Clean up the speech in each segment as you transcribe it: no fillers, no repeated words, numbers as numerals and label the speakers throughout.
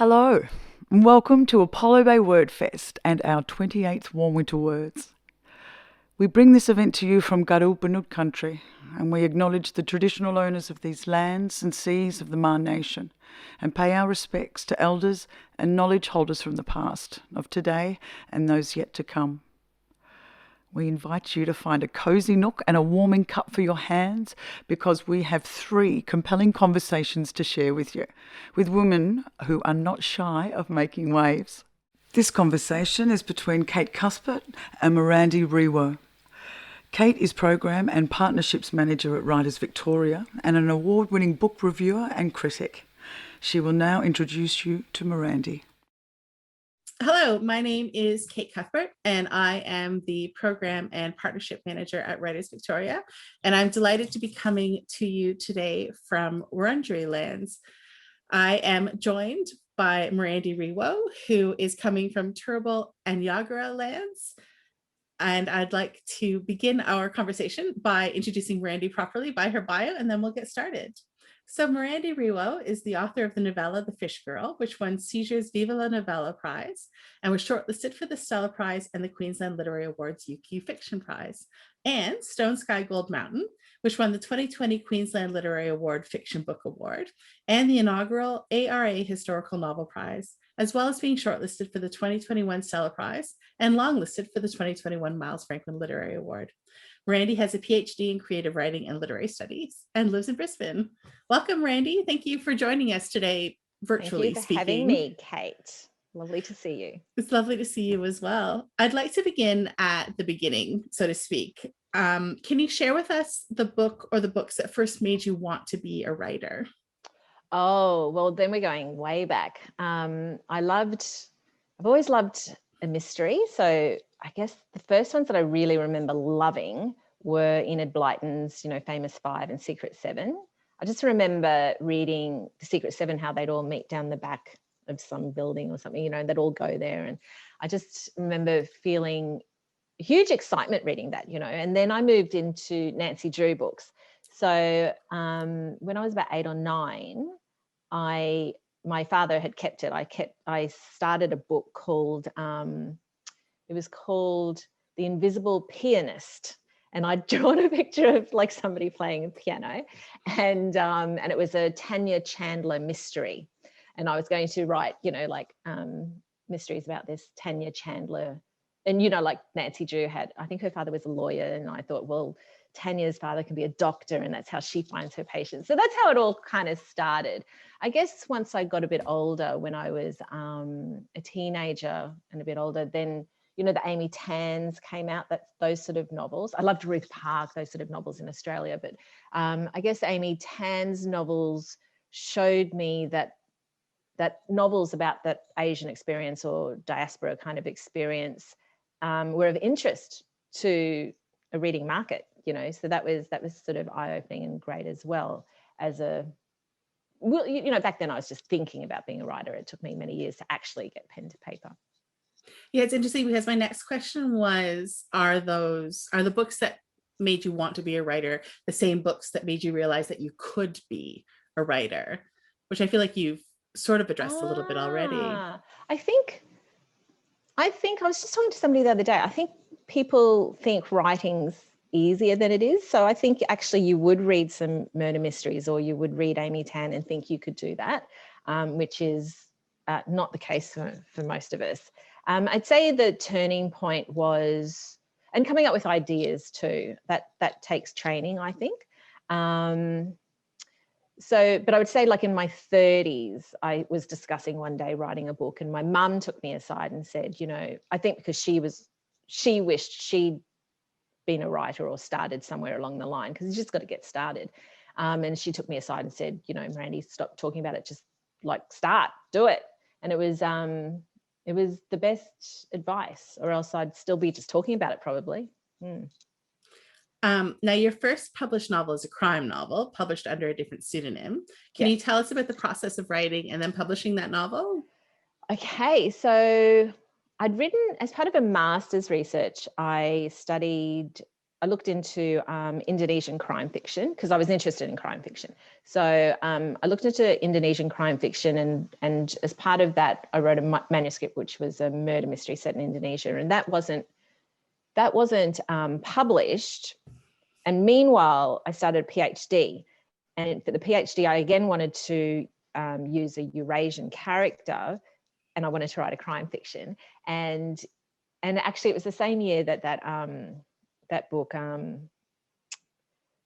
Speaker 1: Hello, and welcome to Apollo Bay WordFest and our 28th Warm Winter Words. We bring this event to you from Garulpanut country, and we acknowledge the traditional owners of these lands and seas of the Mar Nation, and pay our respects to elders and knowledge holders from the past, of today and those yet to come. We invite you to find a cosy nook and a warming cup for your hands, because we have 3 compelling conversations to share with you, with women who are not shy of making waves. This conversation is between Kate Cuthbert and Mirandi Riwoe. Kate is Program and Partnerships Manager at Writers Victoria and an award-winning book reviewer and critic. She will now introduce you to Mirandi.
Speaker 2: Hello, my name is Kate Cuthbert, and I am the Program and Partnership Manager at Writers Victoria, and I'm delighted to be coming to you today from Wurundjeri lands. I am joined by Mirandi Riwoe, who is coming from Turrbal and Yagara lands, and I'd like to begin our conversation by introducing Mirandi properly by her bio, and then we'll get started. So Mirandi Riwoe is the author of the novella The Fish Girl, which won Seizure's Viva la Novella Prize and was shortlisted for the Stella Prize and the Queensland Literary Awards UQ Fiction Prize, and Stone Sky Gold Mountain, which won the 2020 Queensland Literary Award Fiction Book Award and the inaugural ARA Historical Novel Prize, as well as being shortlisted for the 2021 Stella Prize and longlisted for the 2021 Miles Franklin Literary Award. Mirandi has a PhD in creative writing and literary studies and lives in Brisbane. Welcome, Mirandi. Thank you for joining us today, virtually speaking.
Speaker 3: Thank you for having me, Kate. Lovely to see you.
Speaker 2: It's lovely to see you as well. I'd like to begin at the beginning, so to speak. Can you share with us the book or the books that first made you want to be a writer?
Speaker 3: Oh, well, then we're going way back. I've always loved a mystery. So I guess the first ones that I really remember loving were Enid Blyton's, Famous Five and Secret Seven. I just remember reading The Secret Seven, how they'd all meet down the back of some building or something, they'd all go there. And I just remember feeling huge excitement reading that, and then I moved into Nancy Drew books. So when I was about 8 or 9, my father had kept it. I started a book called, it was called The Invisible Pianist. And I'd drawn a picture of like somebody playing a piano, and it was a Tanya Chandler mystery. And I was going to write, mysteries about this Tanya Chandler. And, like Nancy Drew had, I think her father was a lawyer, and I thought, well, Tanya's father can be a doctor, and that's how she finds her patients. So that's how it all kind of started. I guess once I got a bit older, when I was a teenager and a bit older, then the Amy Tans came out, those sort of novels. I loved Ruth Park, those sort of novels in Australia. But I guess Amy Tan's novels showed me that novels about that Asian experience or diaspora kind of experience were of interest to a reading market, So that was sort of eye-opening and great as well. Back then I was just thinking about being a writer. It took me many years to actually get pen to paper.
Speaker 2: Yeah, it's interesting because my next question was, are the books that made you want to be a writer the same books that made you realize that you could be a writer? Which I feel like you've sort of addressed a little bit already.
Speaker 3: I think I was just talking to somebody the other day. I think people think writing's easier than it is. So I think actually you would read some murder mysteries, or you would read Amy Tan and think you could do that, which is not the case for most of us. I'd say the turning point was, and coming up with ideas too, that takes training, I think. But I would say, like in my 30s, I was discussing one day writing a book, and my mum took me aside and said, I think because she wished she'd been a writer or started somewhere along the line, because you just got to get started. And she took me aside and said, Mirandi, stop talking about it, just start, do it. And it was the best advice, or else I'd still be just talking about it probably.
Speaker 2: Now, your first published novel is a crime novel published under a different pseudonym. Can you tell us about the process of writing and then publishing that novel?
Speaker 3: Okay, so I'd written, as part of a master's research, I studied I looked into Indonesian crime fiction because I was interested in crime fiction. So I looked into Indonesian crime fiction, and as part of that, I wrote a manuscript which was a murder mystery set in Indonesia, and that wasn't published. And meanwhile, I started a PhD, and for the PhD, I again wanted to use a Eurasian character, and I wanted to write a crime fiction. And actually, it was the same year that book,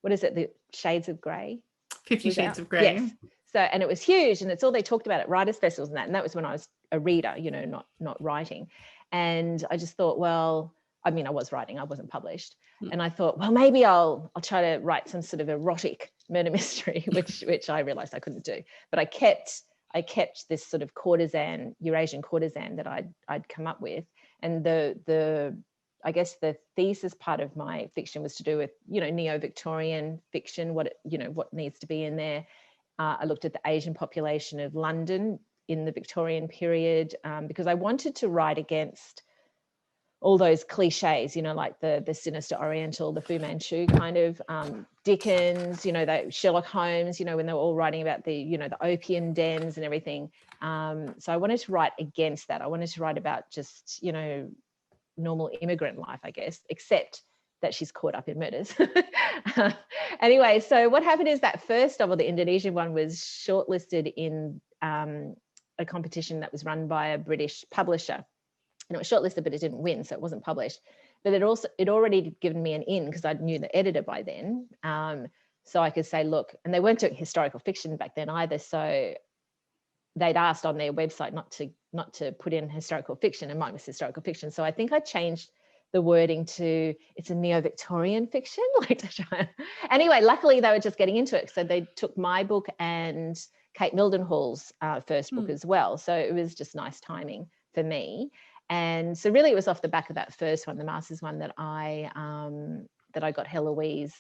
Speaker 3: what is it? The Shades of Grey.
Speaker 2: 50 Shades of Grey.
Speaker 3: Yes. So, and it was huge, and it's all they talked about at writers' festivals and that was when I was a reader, you know, not writing. And I just thought, well, I mean, I was writing, I wasn't published. And I thought, well, maybe I'll try to write some sort of erotic murder mystery, which I realized I couldn't do. But I kept this sort of courtesan, Eurasian courtesan that I'd come up with. And I guess the thesis part of my fiction was to do with, you know, neo-Victorian fiction, what needs to be in there. I looked at the Asian population of London in the Victorian period because I wanted to write against all those cliches, you know, like the sinister Oriental, the Fu Manchu kind of, Dickens, you know, Sherlock Holmes, you know, when they were all writing about the opium dens and everything. So I wanted to write against that. I wanted to write about just, you know, normal immigrant life, I guess, except that she's caught up in murders. Anyway, so what happened is that first novel, the Indonesian one, was shortlisted in a competition that was run by a British publisher. And it was shortlisted, but it didn't win, so it wasn't published. But it already given me an in because I knew the editor by then. So I could say, look, and they weren't doing historical fiction back then either. So they'd asked on their website not to put in historical fiction, and mine was historical fiction. So I think I changed the wording to it's a neo-Victorian fiction. Anyway, luckily they were just getting into it. So they took my book and Kate Mildenhall's first book as well. So it was just nice timing for me. And so really it was off the back of that first one, the master's one, that I got Heloise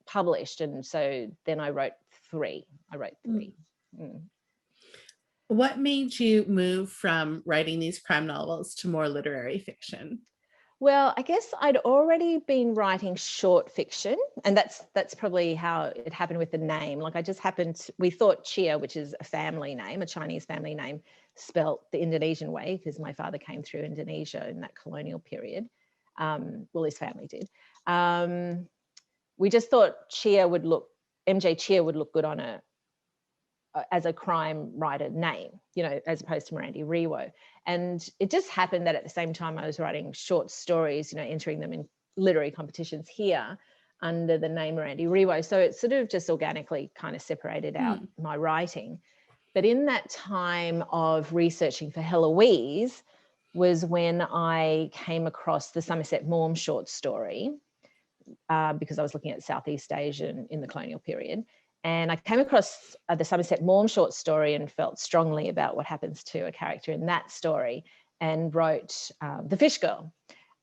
Speaker 3: published. And so then I wrote three.
Speaker 2: What made you move from writing these crime novels to more literary fiction?
Speaker 3: Well, I guess I'd already been writing short fiction, and that's probably how it happened with the name. Like we thought Chia, which is a family name, a Chinese family name, spelt the Indonesian way because my father came through Indonesia in that colonial period. Well, his family did. We just thought MJ Chia would look good on as a crime writer name, you know, as opposed to Mirandi Riwoe. And it just happened that at the same time I was writing short stories, you know, entering them in literary competitions here under the name Mirandi Riwoe. So it sort of just organically kind of separated out my writing. But in that time of researching for Heloise was when I came across the Somerset Maugham short story because I was looking at Southeast Asia in the colonial period. And I came across the Somerset Maugham short story and felt strongly about what happens to a character in that story and wrote The Fish Girl.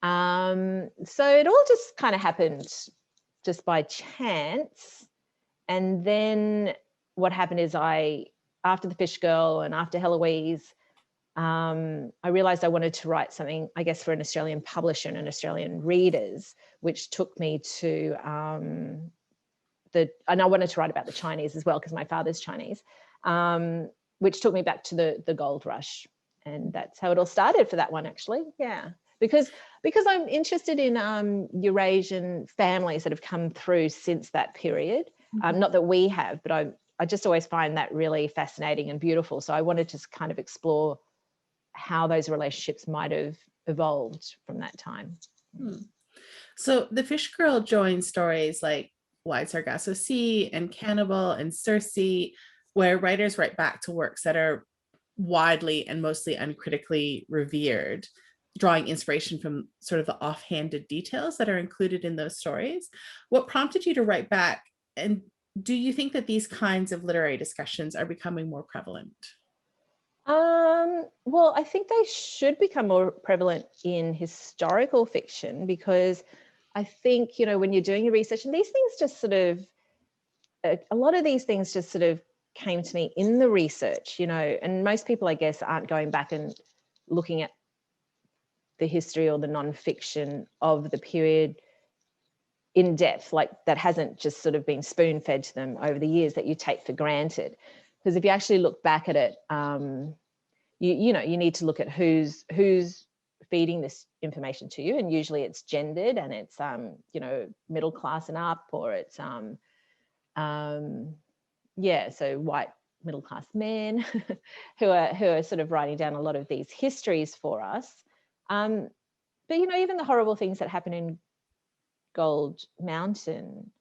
Speaker 3: So it all just kind of happened just by chance. And then what happened is after The Fish Girl and after Heloise, I realized I wanted to write something, I guess, for an Australian publisher and Australian readers, which took me to... and I wanted to write about the Chinese as well because my father's Chinese, which took me back to the gold rush. And that's how it all started for that one, actually. Yeah, because I'm interested in Eurasian families that have come through since that period. Not that we have, but I just always find that really fascinating and beautiful. So I wanted to kind of explore how those relationships might have evolved from that time.
Speaker 2: So the Fish Girl joins stories like Wide Sargasso Sea and Cannibal and Circe, where writers write back to works that are widely and mostly uncritically revered, drawing inspiration from sort of the offhanded details that are included in those stories. What prompted you to write back? And do you think that these kinds of literary discussions are becoming more prevalent?
Speaker 3: Well, I think they should become more prevalent in historical fiction because I think, you know, when you're doing your research, and these things just sort of, a lot of these things just sort of came to me in the research, you know, and most people, I guess, aren't going back and looking at the history or the nonfiction of the period in depth, like that hasn't just sort of been spoon fed to them over the years that you take for granted. Because if you actually look back at it, you know, you need to look at who's feeding this information to you, and usually it's gendered, and it's you know, middle class and up, or it's yeah, so white middle class men who are sort of writing down a lot of these histories for us. But you know, even the horrible things that happen in Gold Mountain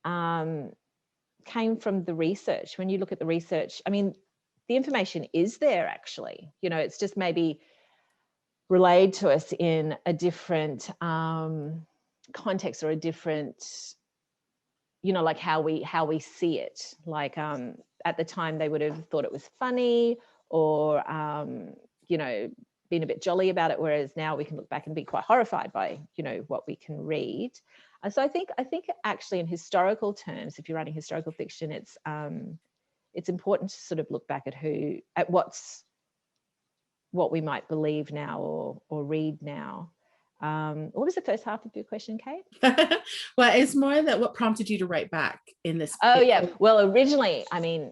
Speaker 3: came from the research. When you look at the research, I mean, the information is there actually. You know, it's just maybe relayed to us in a different context, or a different, you know, like how we see it. Like at the time they would have thought it was funny, or you know, been a bit jolly about it, whereas now we can look back and be quite horrified by, you know, what we can read. And so I think actually in historical terms, if you're writing historical fiction, it's important to sort of look back at what we might believe now or read now. What was the first half of your question, Kate?
Speaker 2: Well, it's more that what prompted you to write back in this.
Speaker 3: Oh yeah, well, originally, I mean,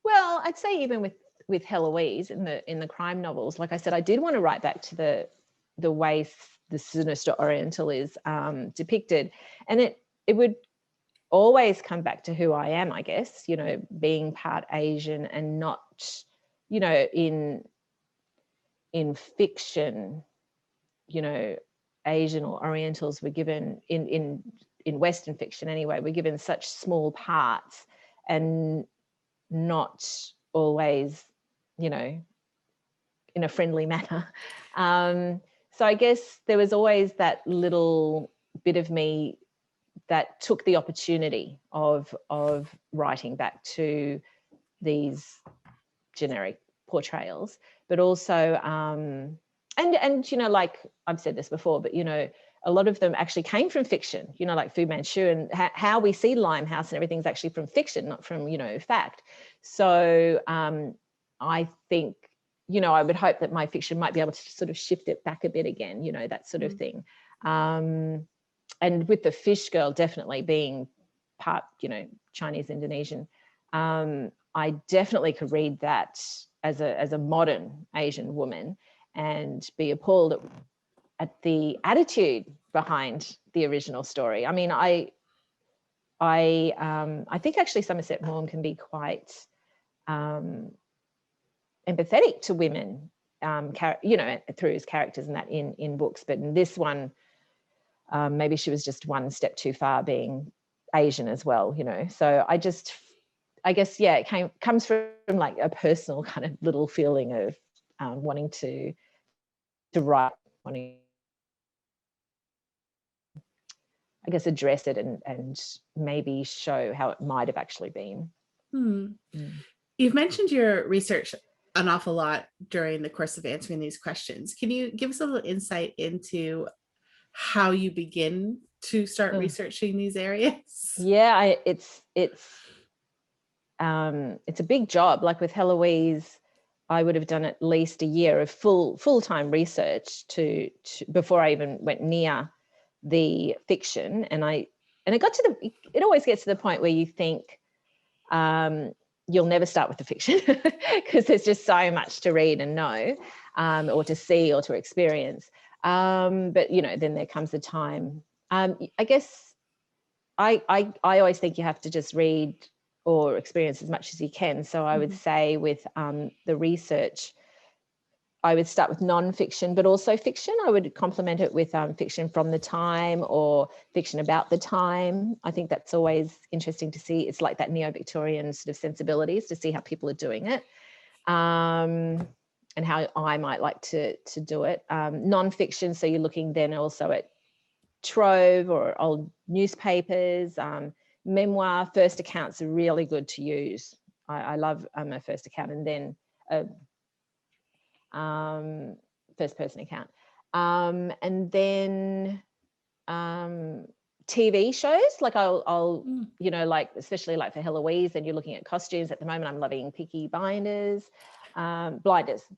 Speaker 3: well, I'd say even with Heloise in the crime novels, like I said, I did want to write back to the way the sinister Oriental is depicted, and it would always come back to who I am, I guess, you know, being part Asian, and not, you know, in fiction, you know, Asian or Orientals were given in Western fiction anyway, we're given such small parts, and not always, you know, in a friendly manner. So I guess there was always that little bit of me that took the opportunity of writing back to these generic portrayals, but also and you know, like I've said this before, but you know, a lot of them actually came from fiction, you know, like Fu Manchu, and how we see Limehouse and everything's actually from fiction, not from, you know, fact. So I think, you know, I would hope that my fiction might be able to sort of shift it back a bit again, you know, that sort of thing. And with the Fish Girl definitely being part, you know, Chinese Indonesian, I definitely could read that as a modern Asian woman and be appalled at the attitude behind the original story. I mean, I think actually Somerset Maugham can be quite empathetic to women, you know, through his characters and that in books. But in this one, maybe she was just one step too far, being Asian as well, you know. So I guess, yeah, it comes from like a personal kind of little feeling of wanting to write, wanting, I guess, address it and maybe show how it might have actually been.
Speaker 2: You've mentioned your research an awful lot during the course of answering these questions. Can you give us a little insight into how you begin to start researching these areas?
Speaker 3: Yeah, it's a big job. Like with Heloise, I would have done at least a year of full-time research to before I even went near the fiction. And it always gets to the point where you think you'll never start with the fiction because there's just so much to read and know, or to see or to experience. But you know, then there comes the time. I guess I always think you have to just read or experience as much as you can. So I would say with the research, I would start with non-fiction, but also fiction. I would complement it with fiction from the time or fiction about the time. I think that's always interesting to see. It's like that neo-Victorian sort of sensibilities, to see how people are doing it, and how I might like to do it. Non-fiction, so you're looking then also at trove or old newspapers, memoir, first accounts are really good to use. I love a first account, and then first person account, and then TV shows. Like I'll you know, like especially like for Heloise, and you're looking at costumes. At the moment I'm loving Peaky Blinders. I'm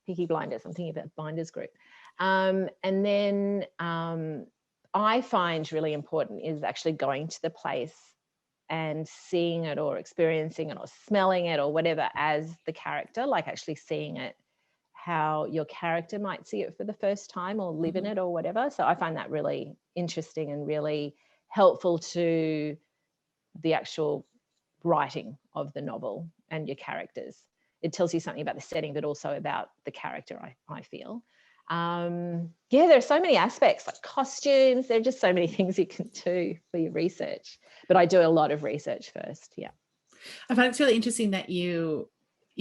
Speaker 3: thinking about Blinders Group. And then I find really important is actually going to the place and seeing it or experiencing it or smelling it or whatever as the character, like actually seeing it how your character might see it for the first time or live in it or whatever. So I find that really interesting and really helpful to the actual writing of the novel and your characters. It tells you something about the setting, but also about the character, I feel. There are so many aspects, like costumes. There are just so many things you can do for your research, but I do a lot of research first. Yeah,
Speaker 2: I find it's really interesting that you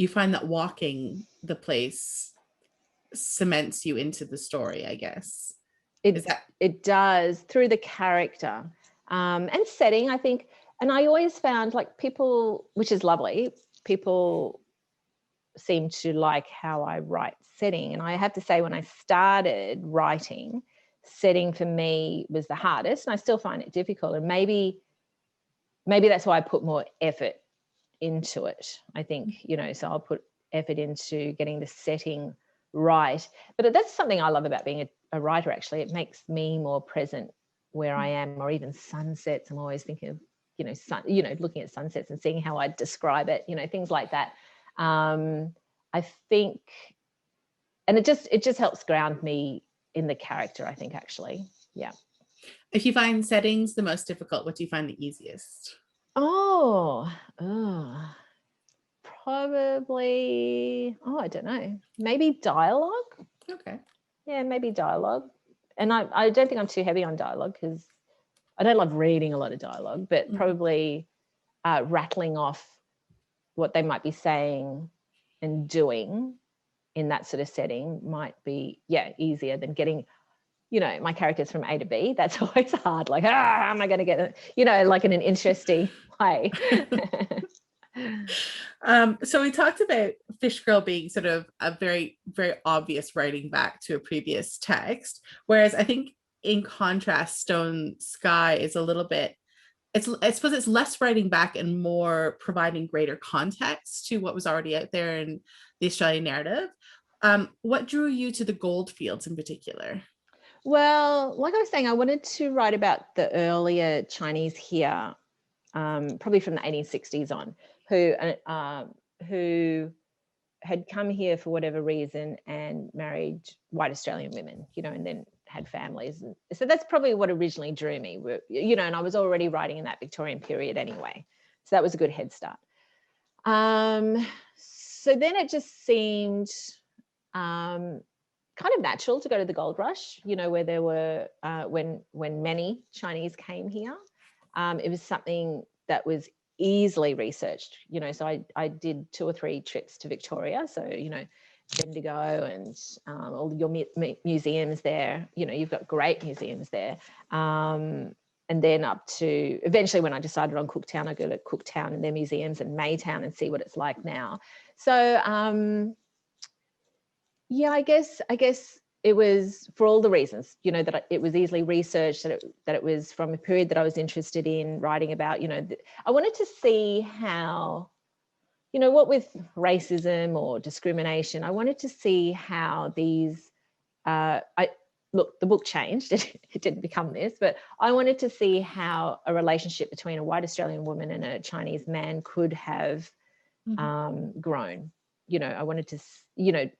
Speaker 2: find that walking the place cements you into the story, I guess.
Speaker 3: It does, through the character and setting, I think. And I always found, like, people, which is lovely, people seem to like how I write setting. And I have to say, when I started writing, setting for me was the hardest, and I still find it difficult. And maybe that's why I put more effort into it. I think, so I'll put effort into getting the setting right. But that's something I love about being a writer, actually. It makes me more present where I am, or even sunsets. I'm always thinking of, looking at sunsets and seeing how I describe it, things like that. I think, and it just helps ground me in the character, I think, actually. Yeah.
Speaker 2: If you find settings the most difficult, what do you find the easiest?
Speaker 3: Probably, I don't know, maybe dialogue.
Speaker 2: Okay.
Speaker 3: Yeah, maybe dialogue. And I don't think I'm too heavy on dialogue, because I don't love reading a lot of dialogue, but probably rattling off what they might be saying and doing in that sort of setting might be, easier than getting, my characters from A to B. That's always hard. Like, how am I going to get it, like in an interesting way.
Speaker 2: So we talked about Fish Girl being sort of a very, very obvious writing back to a previous text, whereas I think in contrast, Stone Sky is a little bit, I suppose it's less writing back and more providing greater context to what was already out there in the Australian narrative. What drew you to the goldfields in particular?
Speaker 3: Well, like I was saying, I wanted to write about the earlier Chinese here, probably from the 1860s on, who had come here for whatever reason and married white Australian women, and then had families. And so that's probably what originally drew me, and I was already writing in that Victorian period anyway. So that was a good head start. So then it just seemed kind of natural to go to the gold rush, where there were, when many Chinese came here. It was something that was easily researched, so I did 2 or 3 trips to Victoria. So, Bendigo and all your museums there, you've got great museums there. And then up to, eventually when I decided on Cooktown, I go to Cooktown and their museums, and Maytown, and see what it's like now. So, I guess it was for all the reasons, that it was easily researched, that it was from a period that I was interested in writing about. I wanted to see how, what with racism or discrimination, I wanted to see how these, look, the book changed, it didn't become this, but I wanted to see how a relationship between a white Australian woman and a Chinese man could have grown. I wanted to,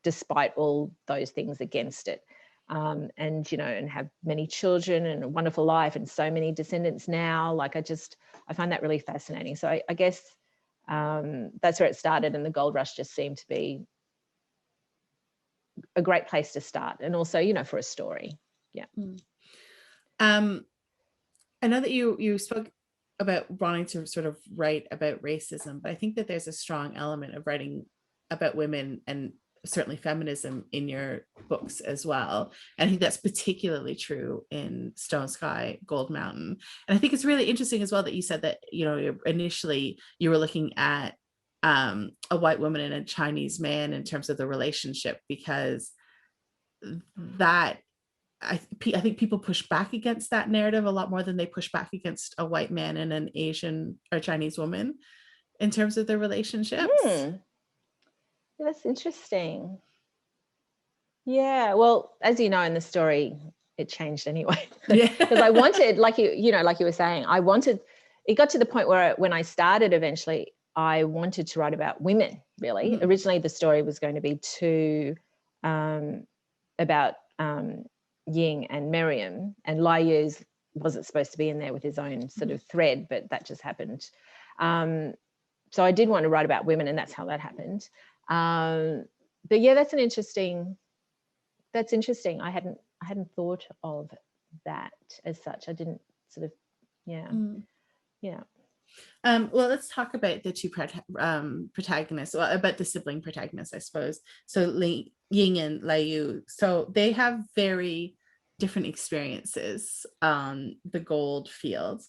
Speaker 3: despite all those things against it, and, and have many children and a wonderful life and so many descendants now. Like, I find that really fascinating. So I guess that's where it started, and the gold rush just seemed to be a great place to start, and also, for a story. Yeah.
Speaker 2: I know that you spoke about wanting to sort of write about racism, but I think that there's a strong element of writing about women and certainly feminism in your books as well. And I think that's particularly true in Stone Sky, Gold Mountain. And I think it's really interesting as well that you said that, initially you were looking at a white woman and a Chinese man in terms of the relationship, because that I think people push back against that narrative a lot more than they push back against a white man and an Asian or Chinese woman in terms of their relationships.
Speaker 3: That's interesting. Yeah, well, as you know, in the story, it changed anyway.
Speaker 2: Yeah.
Speaker 3: Because I wanted, like like you were saying, it got to the point where when I started eventually, I wanted to write about women, really.
Speaker 2: Mm-hmm.
Speaker 3: Originally, the story was going to be about Ying and Miriam, and Lai Yu's wasn't supposed to be in there with his own sort of thread, but that just happened. So I did want to write about women, and that's how that happened. But yeah, that's interesting. I hadn't thought of that as such. I didn't sort of, yeah.
Speaker 2: Well, let's talk about the two protagonists, well, about the sibling protagonists, I suppose. So Ying and Lai Yu, so they have very different experiences on the gold fields.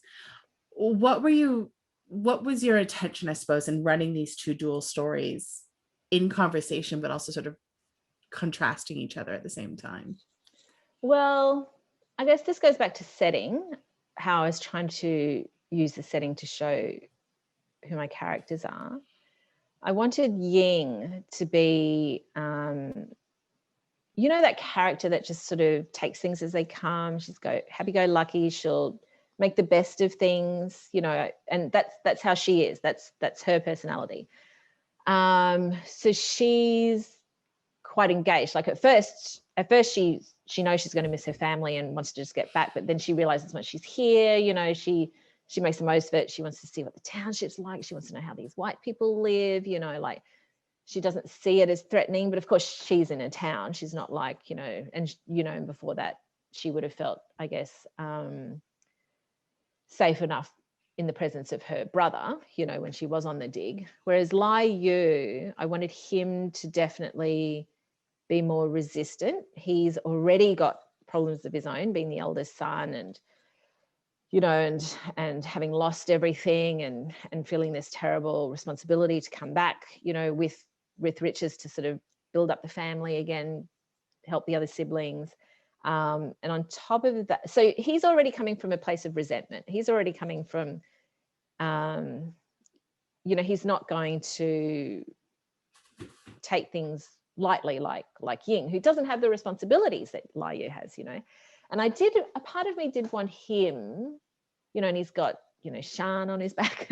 Speaker 2: What was your intention, I suppose, in running these two dual stories in conversation, but also sort of contrasting each other at the same time?
Speaker 3: Well, I guess this goes back to setting, how I was trying to use the setting to show who my characters are. I wanted Ying to be, that character that just sort of takes things as they come. She's happy-go-lucky. She'll make the best of things, and that's how she is. That's her personality. So she's quite engaged. Like at first she knows she's going to miss her family and wants to just get back, but then she realizes once she's here, she makes the most of it. She wants to see what the township's like. She wants to know how these white people live, like she doesn't see it as threatening, but of course she's in a town. She's not like, and before that she would have felt, I guess, safe enough in the presence of her brother, when she was on the dig. Whereas Lai Yu, I wanted him to definitely be more resistant. He's already got problems of his own, being the eldest son, and and having lost everything and feeling this terrible responsibility to come back, with riches to sort of build up the family again, help the other siblings. And on top of that, so he's already coming from a place of resentment. He's already coming from, he's not going to take things lightly like Ying, who doesn't have the responsibilities that Lai Yu has, And a part of me did want him, and he's got, Shan on his back.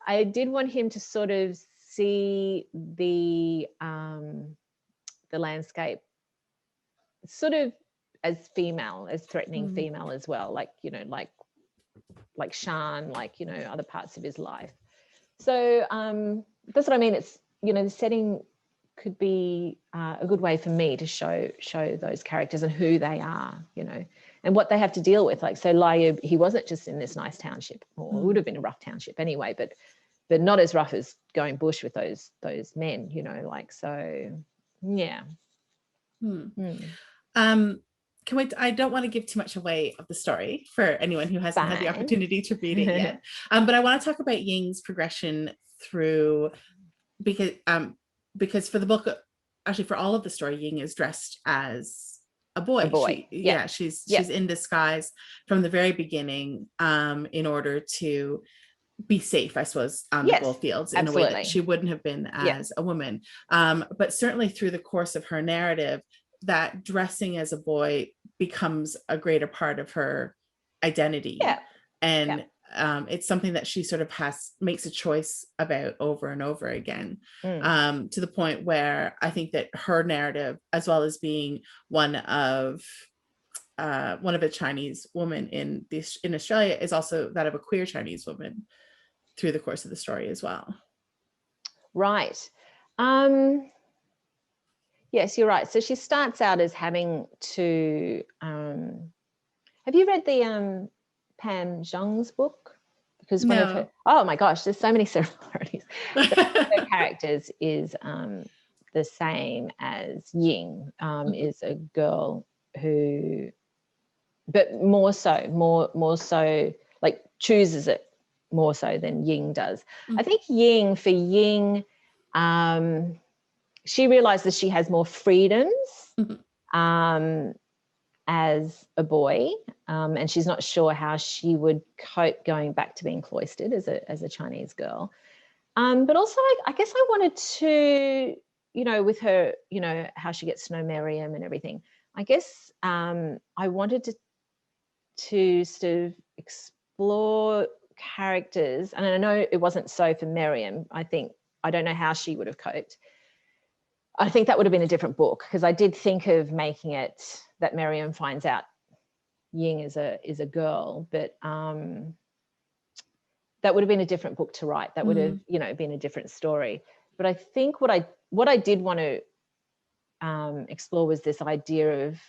Speaker 3: I did want him to sort of see the landscape sort of as female, as threatening female as well, like Shan, other parts of his life. So that's what I mean. It's, the setting could be a good way for me to show those characters and who they are, and what they have to deal with. Like, so Lai Yu, he wasn't just in this nice township, or it would have been a rough township anyway, but not as rough as going bush with those men, so yeah.
Speaker 2: I don't want to give too much away of the story for anyone who hasn't had the opportunity to read it yet. But I want to talk about Ying's progression through, because for the book, actually for all of the story, Ying is dressed as a boy. She's in disguise from the very beginning, in order to be safe, I suppose, on the gold fields in a way that she wouldn't have been as a woman. But certainly through the course of her narrative, that dressing as a boy becomes a greater part of her identity. And it's something that she sort of makes a choice about over and over again, to the point where I think that her narrative, as well as being one of a Chinese woman in Australia, is also that of a queer Chinese woman through the course of the story as well.
Speaker 3: Right. Yes, you're right. So she starts out as having to, have you read the Pam Zhang's book? Because one of her, oh my gosh, there's so many similarities. So her characters is the same as Ying, is a girl who, but more so like chooses it more so than Ying does. I think for Ying, she realizes she has more freedoms as a boy, and she's not sure how she would cope going back to being cloistered as a Chinese girl. But also, I guess I wanted to, with her, how she gets to know Miriam and everything. I guess I wanted to sort of explore characters, and I know it wasn't so for Miriam. I don't know how she would have coped. I think that would have been a different book, because I did think of making it that Miriam finds out Ying is a girl, but that would have been a different book to write. That would have, you know, been a different story. But I think what I did want to explore was this idea of,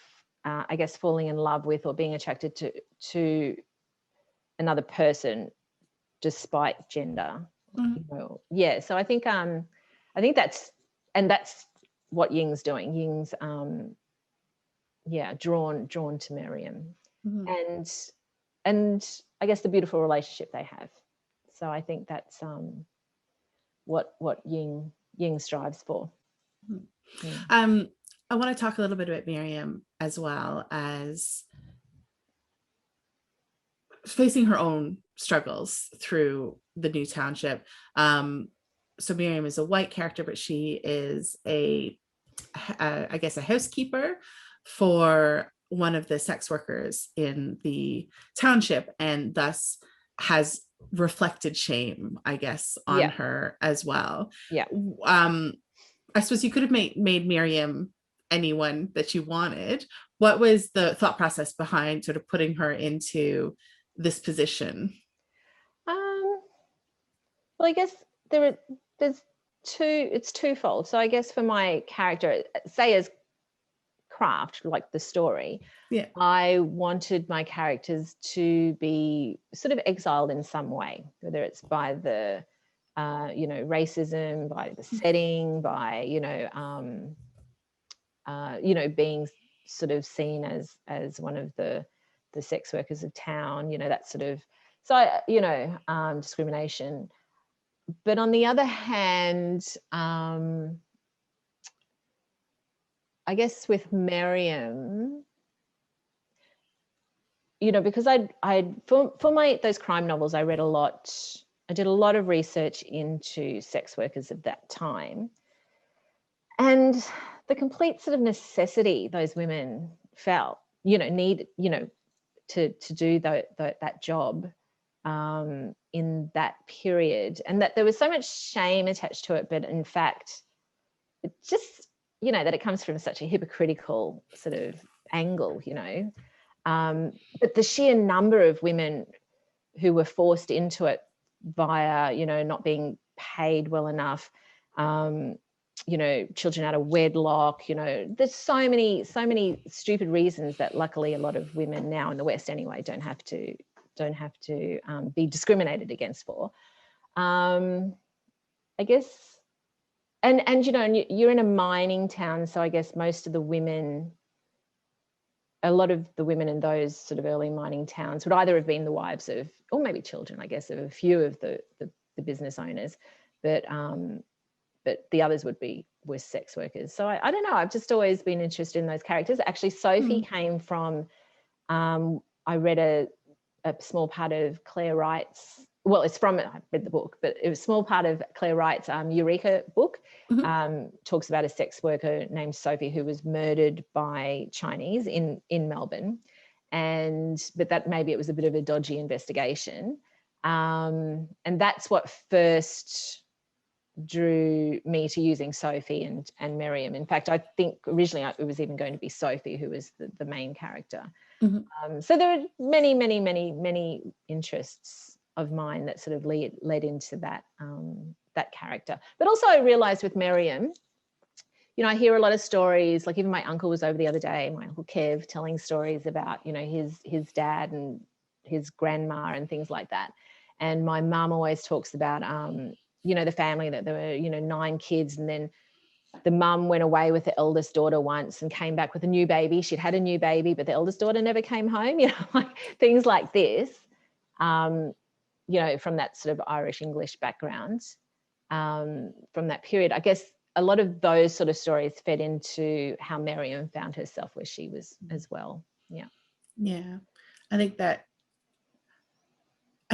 Speaker 3: I guess, falling in love with or being attracted to another person despite gender. You know? Yeah. So I think that's what Ying's doing. Ying's drawn to Miriam, and I guess the beautiful relationship they have. So I think that's what Ying strives for.
Speaker 2: I want to talk a little bit about Miriam, as well as facing her own struggles through the new township. So Miriam is a white character, but she is I guess a housekeeper for one of the sex workers in the township, and thus has reflected shame, I guess, on her as well.
Speaker 3: Yeah.
Speaker 2: I suppose you could have made Miriam anyone that you wanted. What was the thought process behind sort of putting her into this position?
Speaker 3: Well, I guess it's twofold. So I guess for my character, say as craft, like the story, I wanted my characters to be sort of exiled in some way, whether it's by the racism, by the setting, by being sort of seen as one of the sex workers of town, that sort of, so discrimination. But on the other hand, I guess with Miriam, because for those crime novels, I did a lot of research into sex workers of that time, and the complete sort of necessity those women felt, need, to do that job in that period, and that there was so much shame attached to it, but in fact, it just, that it comes from such a hypocritical sort of angle, but the sheer number of women who were forced into it via, not being paid well enough, children out of wedlock, there's so many stupid reasons that luckily a lot of women now in the West anyway don't have to be discriminated against for. I guess, and you're in a mining town, so I guess a lot of the women in those sort of early mining towns would either have been the wives of, or maybe children, I guess, of a few of the business owners, but the others were sex workers. So I don't know, I've just always been interested in those characters. Actually, Sophie came from, I read a small part of Claire Wright's, well, it's from, I read the book, but it was a small part of Claire Wright's Eureka book, talks about a sex worker named Sophie who was murdered by Chinese in Melbourne. But that maybe it was a bit of a dodgy investigation. And that's what first drew me to using Sophie and Miriam. In fact, I think originally it was even going to be Sophie who was the main character. So there are many, many, many, many interests of mine that sort of led into that character. But also I realized with Miriam, I hear a lot of stories, like even my uncle was over the other day, my Uncle Kev, telling stories about, his dad and his grandma and things like that. And my mum always talks about, the family, that there were, 9 kids, and then the mum went away with the eldest daughter once and came back with a new baby. She'd had a new baby, but the eldest daughter never came home, like things like this, from that sort of Irish English background, from that period. I guess a lot of those sort of stories fed into how Miriam found herself where she was as well.
Speaker 2: Yeah. I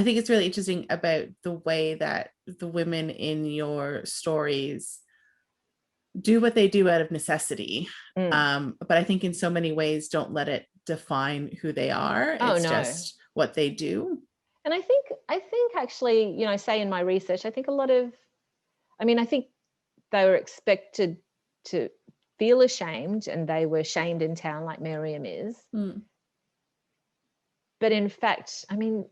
Speaker 2: think it's really interesting about the way that the women in your stories do what they do out of necessity.
Speaker 3: Mm.
Speaker 2: But I think in so many ways, don't let it define who they are.
Speaker 3: Oh,
Speaker 2: It's
Speaker 3: no.
Speaker 2: just what they do.
Speaker 3: And I think actually, you know, say in my research, I think a lot of, I mean, I think they were expected to feel ashamed, and they were shamed in town like Miriam is. But in fact, I mean,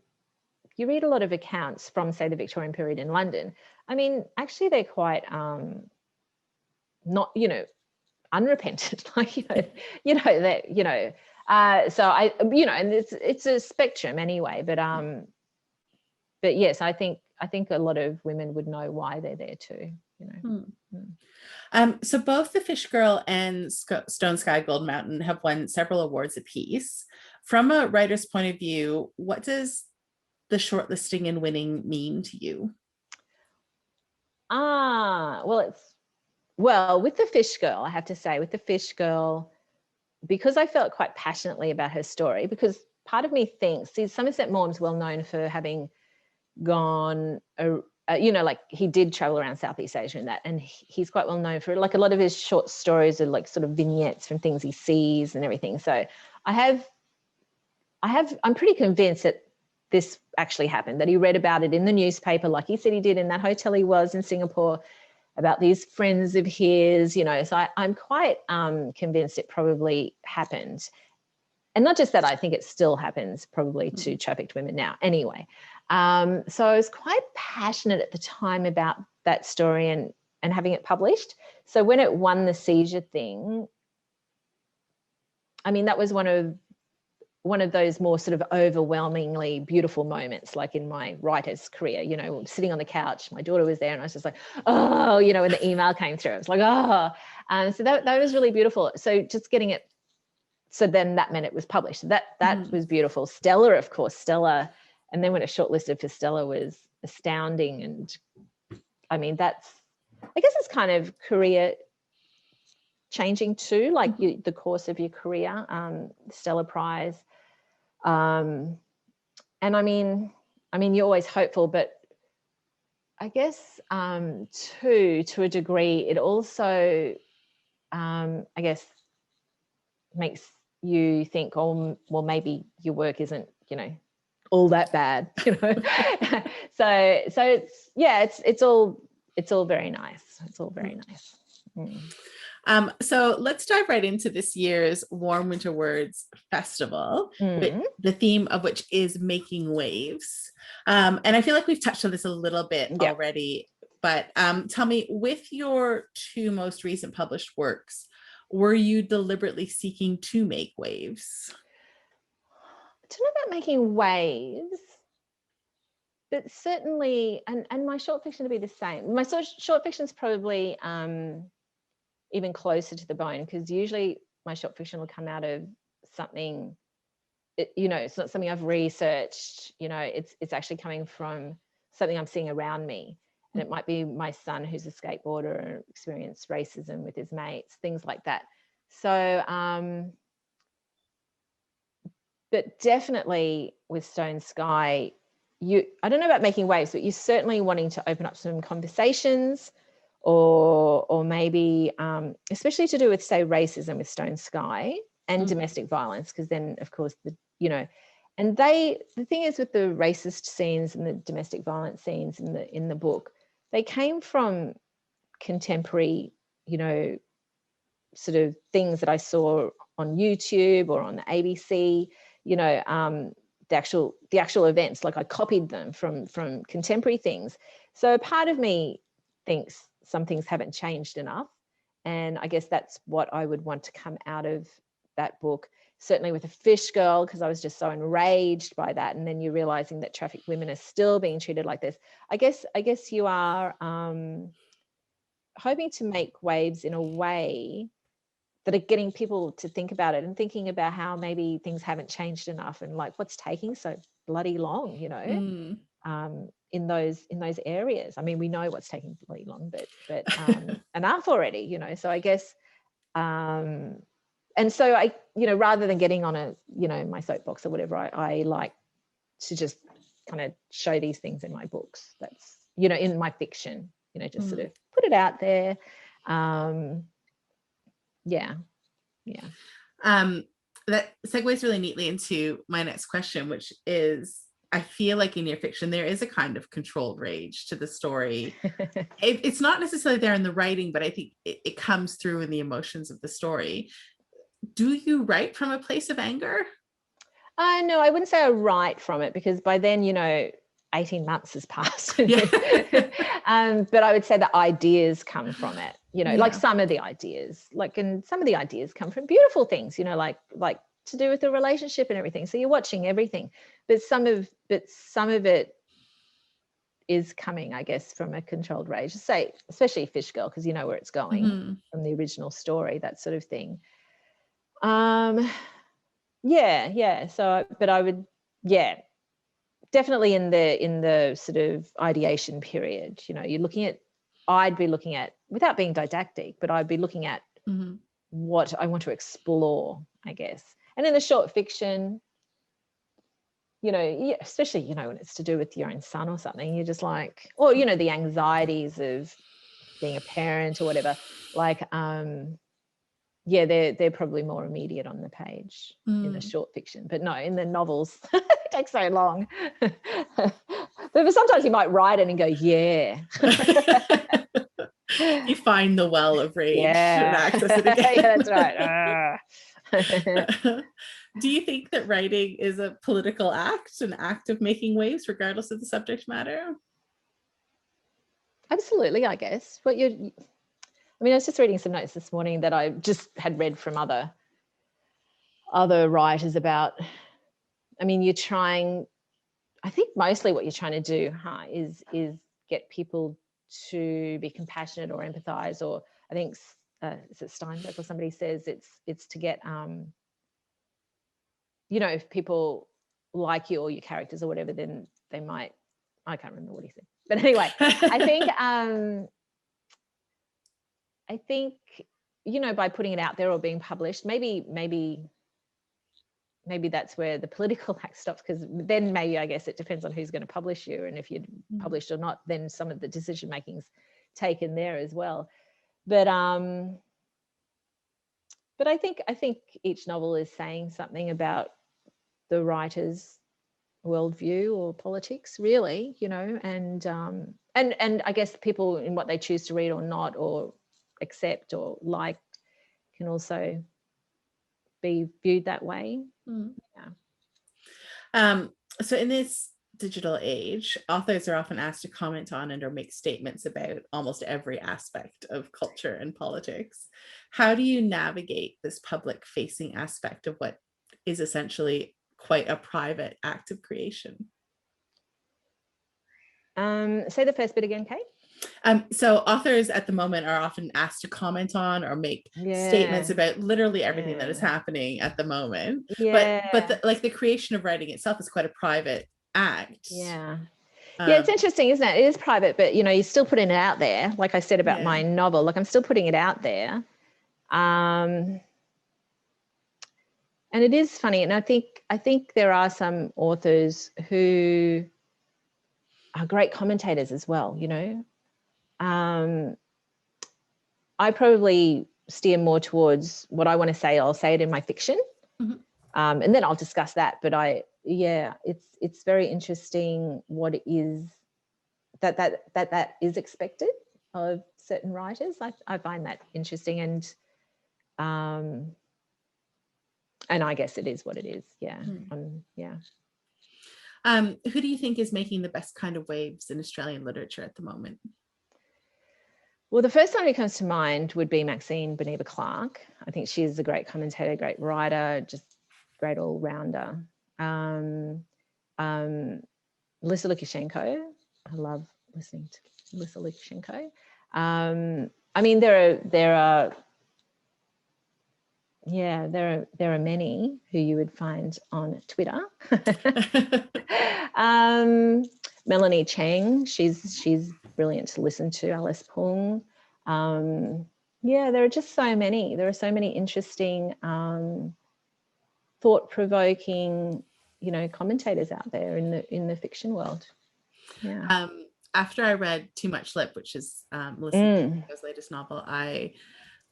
Speaker 3: you read a lot of accounts from, say, the Victorian period in London. I mean, actually, they're quite not, you know, unrepentant, like, you know that, you know. So I, you know, and it's a spectrum anyway. But yes, I think a lot of women would know why they're there too. You know.
Speaker 2: So both the Fish Girl and Stone Sky Gold Mountain have won several awards apiece. From a writer's point of view, what does the shortlisting and winning mean to you?
Speaker 3: Well, with the Fish Girl, I have to say, with the Fish Girl, because I felt quite passionately about her story, because part of me thinks, see, Somerset Maugham's well known for having gone, you know, like he did travel around Southeast Asia and that, and he's quite well known for, like, a lot of his short stories are like sort of vignettes from things he sees and everything. So I'm pretty convinced that this actually happened, that he read about it in the newspaper, like he said he did in that hotel he was in Singapore, about these friends of his, you know. So I'm quite convinced it probably happened. And not just that, I think it still happens probably to trafficked women now anyway. So I was quite passionate at the time about that story and having it published. So when it won the seizure thing, I mean, that was one of those more sort of overwhelmingly beautiful moments, like in my writer's career, you know, sitting on the couch, my daughter was there and I was just like, oh, you know, when the email came through, I was like, oh. So that was really beautiful. So just getting it, so then that meant it was published. That was beautiful. Stella, of course, and then when it shortlisted for Stella was astounding. And I mean, I guess it's kind of career changing too, like the course of your career, Stella Prize. And I mean, you're always hopeful, but I guess to a degree, it also, I guess, makes you think, oh, well, maybe your work isn't, you know, all that bad, you know. so it's all very nice. It's all very nice.
Speaker 2: So let's dive right into this year's Warm Winter Words Festival, the theme of which is making waves. And I feel like we've touched on this a little bit already, but tell me, with your two most recent published works, were you deliberately seeking to make waves?
Speaker 3: I don't know about making waves, but certainly, and my short fiction to be the same. My short fiction is probably even closer to the bone, because usually my short fiction will come out of something, you know, it's not something I've researched, you know, it's actually coming from something I'm seeing around me. And it might be my son who's a skateboarder and experienced racism with his mates, things like that. So, but definitely with Stone Sky, I don't know about making waves, but you're certainly wanting to open up some conversations, or maybe, especially to do with, say, racism with Stone Sky and domestic violence, because then, of course, you know, and the thing is with the racist scenes and the domestic violence scenes in the book, they came from contemporary, you know, sort of things that I saw on YouTube or on the ABC, you know, the actual events, like I copied them from contemporary things. So part of me thinks some things haven't changed enough. And I guess that's what I would want to come out of that book. Certainly with the Fish Girl, because I was just so enraged by that. And then you're realizing that trafficked women are still being treated like this. I guess you are hoping to make waves in a way that are getting people to think about it and thinking about how maybe things haven't changed enough, and like what's taking so bloody long, you know, in those areas. I mean, we know what's taking bloody long, but enough already, you know. So I guess, and so I, you know, rather than getting on a, you know, my soapbox or whatever, I like to just kind of show these things in my books. That's, you know, in my fiction, you know, just sort of put it out there. Yeah.
Speaker 2: That segues really neatly into my next question, which is, I feel like in your fiction, there is a kind of controlled rage to the story. It's not necessarily there in the writing, but I think it comes through in the emotions of the story. Do you write from a place of anger?
Speaker 3: No, I wouldn't say I write from it, because by then, 18 months has passed.
Speaker 2: Yeah.
Speaker 3: But I would say the ideas come from it,
Speaker 2: Yeah.
Speaker 3: like some of the ideas, and some of the ideas come from beautiful things, like to do with the relationship and everything. So you're watching everything, but some of it is coming, I guess, from a controlled rage, say, especially Fish Girl, because you know where it's going from the original story, that sort of thing. Yeah. So, but I would, definitely in the sort of ideation period, I'd be looking at, without being didactic, but I'd be looking at what I want to explore, I guess. And in the short fiction, especially, when it's to do with your own son or something, you're just like, or, the anxieties of being a parent or whatever, they're probably more immediate on the page in the short fiction. But no, in the novels, it takes so long. But sometimes you might write it and go, yeah.
Speaker 2: You find the well of rage and access it again.
Speaker 3: Yeah, that's right.
Speaker 2: Do you think that writing is a political act, an act of making waves, regardless of the subject matter?
Speaker 3: Absolutely, I guess. I was just reading some notes this morning that I just had read from other writers about, I think mostly what you're trying to do, is get people to be compassionate or empathize, or I think is it Steinbeck or somebody says it's to get if people like you or your characters or whatever, then they might, I can't remember what he said, but anyway, I think by putting it out there or being published, maybe that's where the political act stops, because then maybe, I guess, it depends on who's going to publish you, and if you're published or not, then some of the decision making's taken there as well. But I think each novel is saying something about the writer's worldview or politics, really, and I guess people in what they choose to read or not, or accept or like, can also be viewed that way.
Speaker 2: So in this digital age, authors are often asked to comment on and or make statements about almost every aspect of culture and politics. How do you navigate this public facing aspect of what is essentially quite a private act of creation?
Speaker 3: Say the first bit again, Kate.
Speaker 2: So authors at the moment are often asked to comment on or make statements about literally everything that is happening at the moment. But the creation of writing itself is quite a private act.
Speaker 3: It's interesting, isn't it? It is private, but you're still putting it out there. Like I said about my novel, I'm still putting it out there. And it is funny, and I think there are some authors who are great commentators as well. I probably steer more towards what I want to say. I'll say it in my fiction, and then I'll discuss that. But it's very interesting what it is that is expected of certain writers. I find that interesting, and I guess it is what it is.
Speaker 2: Who do you think is making the best kind of waves in Australian literature at the moment?
Speaker 3: Well, the first one that comes to mind would be Maxine Beneva Clark. I think she is a great commentator, great writer, just great all-rounder. Lisa Lukashenko. I love listening to Lisa Lukashenko. There are many who you would find on Twitter. Melanie Cheng, she's brilliant to listen to. Alice Pung. There are just so many. There are so many interesting, thought-provoking, commentators out there in the fiction world.
Speaker 2: after I read Too Much Lip, which is Melissa D'Angelico's latest novel, I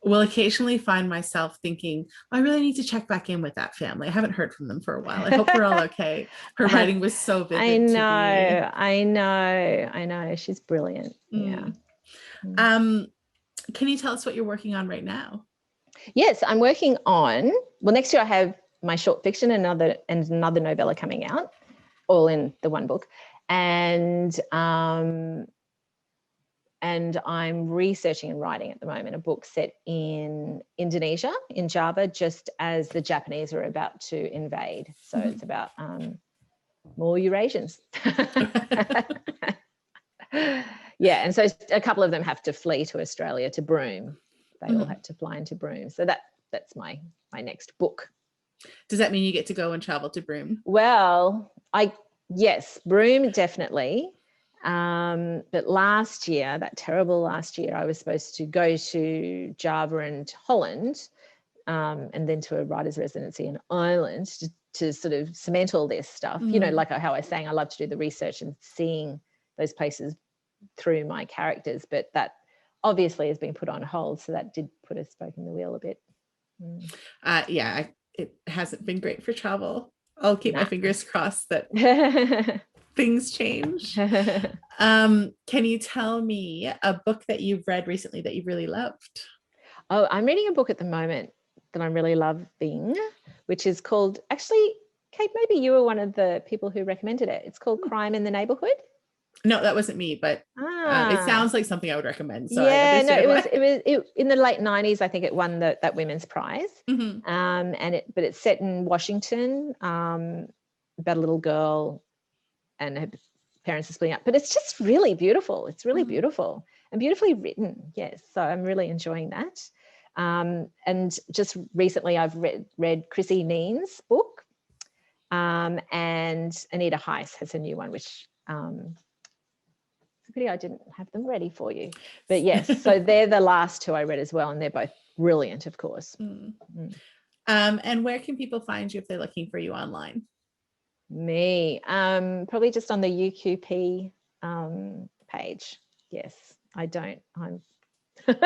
Speaker 2: will occasionally find myself thinking, I really need to check back in with that family. I haven't heard from them for a while. I hope they're all okay. Her writing was so vivid.
Speaker 3: I know. She's brilliant. Yeah.
Speaker 2: Can you tell us what you're working on right now?
Speaker 3: Yes, I'm working on, well, next year I have my short fiction and another novella coming out, all in the one book. And I'm researching and writing at the moment a book set in Indonesia, in Java, just as the Japanese are about to invade. So it's about more Eurasians. Yeah, and so a couple of them have to flee to Australia, to Broome. They all have to fly into Broome. So that's my next book.
Speaker 2: Does that mean you get to go and travel to Broome?
Speaker 3: Well, yes, Broome definitely. But last year, that terrible last year, I was supposed to go to Java and Holland, and then to a writer's residency in Ireland to sort of cement all this stuff. You know, like how I was saying, I love to do the research and seeing those places through my characters, but that obviously has been put on hold. So that did put a spoke in the wheel a bit.
Speaker 2: It hasn't been great for travel. I'll keep my fingers crossed that things change. Can you tell me a book that you've read recently that you've really loved?
Speaker 3: Oh, I'm reading a book at the moment that I'm really loving, which is called, actually, Kate, maybe you were one of the people who recommended it. It's called Crime in the Neighborhood.
Speaker 2: No, that wasn't me, but it sounds like something I would recommend. So
Speaker 3: yeah, no, it was in the late 90s. I think it won that women's prize. But it's set in Washington, about a little girl and her parents are splitting up. But it's just really beautiful. It's really beautiful and beautifully written. Yes, so I'm really enjoying that. And just recently, I've read Chrissy Neen's book, and Anita Heiss has a new one, which. Pity I didn't have them ready for you, but yes, so they're the last two I read as well, and they're both brilliant, of course.
Speaker 2: And where can people find you if they're looking for you online?
Speaker 3: Me, probably just on the UQP page. Yes, I'm a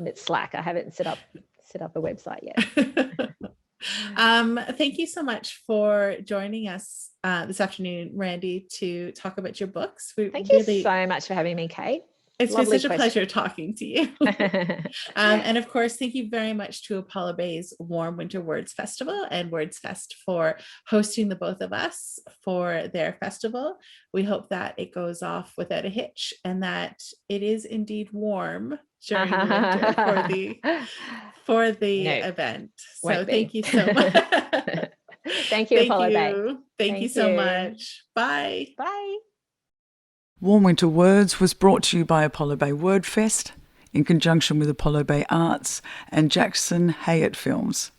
Speaker 3: bit slack. I haven't set up a website yet.
Speaker 2: Thank you so much for joining us this afternoon, Mirandi, to talk about your books.
Speaker 3: Thank you so much for having me, Kate.
Speaker 2: It's been such a pleasure talking to you. And of course, thank you very much to Apollo Bay's Warm Winter Words Festival and Words Fest for hosting the both of us for their festival. We hope that it goes off without a hitch and that it is indeed warm during the winter for the event. So thank you so much.
Speaker 3: Thank you, Apollo Bay.
Speaker 2: Thank you so much. Bye.
Speaker 3: Bye.
Speaker 1: Warm Winter Words was brought to you by Apollo Bay WordFest in conjunction with Apollo Bay Arts and Jackson Hayat Films.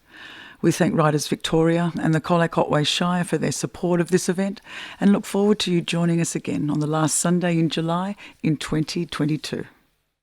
Speaker 1: We thank Writers Victoria and the Colac Otway Shire for their support of this event and look forward to you joining us again on the last Sunday in July in 2022.